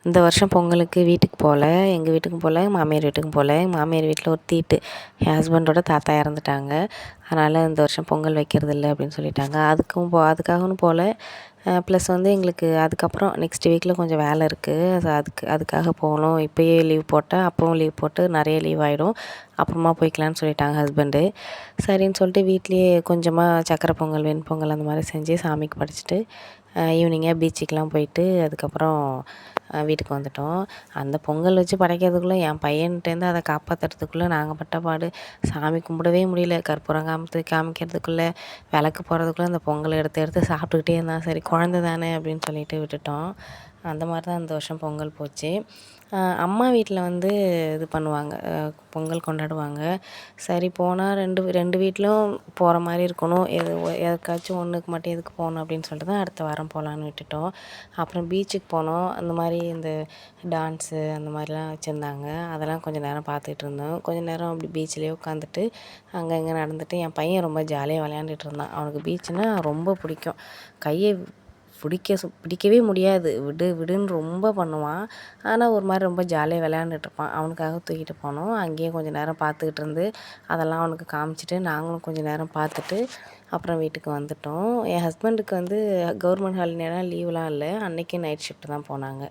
இந்த வருஷம் பொங்கலுக்கு வீட்டுக்கு போகல. எங்கள் வீட்டுக்கும் போகல, மாமியார் வீட்டுக்கும் போகல. எங்கள் மாமியார் வீட்டில் ஒரு தீட்டு. என் ஹஸ்பண்டோட தாத்தா இறந்துட்டாங்க. அதனால் இந்த வருஷம் பொங்கல் வைக்கிறதில்ல அப்படின்னு சொல்லிட்டாங்க. அதுக்காகவும் போகல. ப்ளஸ் வந்து எங்களுக்கு அதுக்கப்புறம் நெக்ஸ்ட் வீக்கில் கொஞ்சம் வேலை இருக்குது. அதுக்காக போகணும். இப்போயே லீவ் போட்டால் அப்பவும் லீவ் போட்டு நிறைய லீவ் ஆகிடும். அப்புறமா போய்க்கலான்னு சொல்லிட்டாங்க ஹஸ்பண்டு. சரின்னு சொல்லிட்டு வீட்லேயே கொஞ்சமாக சக்கரை பொங்கல், வெண்பொங்கல் அந்த மாதிரி செஞ்சு சாமிக்கு படைச்சிட்டு ஈவினிங்காக பீச்சுக்கெலாம் போயிட்டு அதுக்கப்புறம் வீட்டுக்கு வந்துட்டோம். அந்த பொங்கல் வச்சு படைக்கிறதுக்குள்ளே என் பையன்கிட்டேருந்து அதை காப்பாற்றுறதுக்குள்ளே நாங்கள் பட்ட பாடு. சாமி கும்பிடவே முடியல. கற்பூரம் காமிக்கிறதுக்குள்ளே, விளக்கு போடுறதுக்குள்ளே அந்த பொங்கலை எடுத்து எடுத்து சாப்பிட்டுக்கிட்டே இருந்தான். சரி குழந்த தானே அப்படின்னு சொல்லிட்டு விட்டுட்டோம். அந்த மாதிரி தான் இந்த வருஷம் பொங்கல் போச்சு. அம்மா வீட்டில் வந்து இது பண்ணுவாங்க, பொங்கல் கொண்டாடுவாங்க. சரி போனால் ரெண்டு வீட்லேயும் போகிற மாதிரி இருக்கணும். எதுக்காச்சும் ஒன்றுக்கு மட்டும் எதுக்கு போகணும் அப்படின்னு சொல்லிட்டு தான் அடுத்த வாரம் போகலான்னு விட்டுட்டோம். அப்புறம் பீச்சுக்கு போனோம். அந்த மாதிரி இந்த டான்ஸு அந்த மாதிரிலாம் வச்சுருந்தாங்க. அதெல்லாம் கொஞ்சம் நேரம் பார்த்துட்டு இருந்தோம். கொஞ்சம் நேரம் அப்படி பீச்சிலே உட்காந்துட்டு அங்கே இங்கே நடந்துட்டு என் பையன் ரொம்ப ஜாலியாக விளையாண்டுட்டு இருந்தான். அவனுக்கு பீச்சுனால் ரொம்ப பிடிக்கும். கையை பிடிக்கவே முடியாது. விடு விடுன்னு ரொம்ப பண்ணுவான். ஆனால் ஒரு மாதிரி ரொம்ப ஜாலியாக விளையாண்டுட்ருப்பான். அவனுக்காக தூக்கிட்டு போனோம். அங்கேயே கொஞ்சம் நேரம் பார்த்துக்கிட்டு இருந்து அதெல்லாம் அவனுக்கு காமிச்சிட்டு நாங்களும் கொஞ்சம் நேரம் பார்த்துட்டு அப்புறம் வீட்டுக்கு வந்துட்டோம். என் ஹஸ்பண்டுக்கு வந்து கவர்மெண்ட் ஹாலிடேலாம் லீவ்லாம் இல்லை. அன்றைக்கி நைட் ஷிஃப்ட் தான் போனாங்க.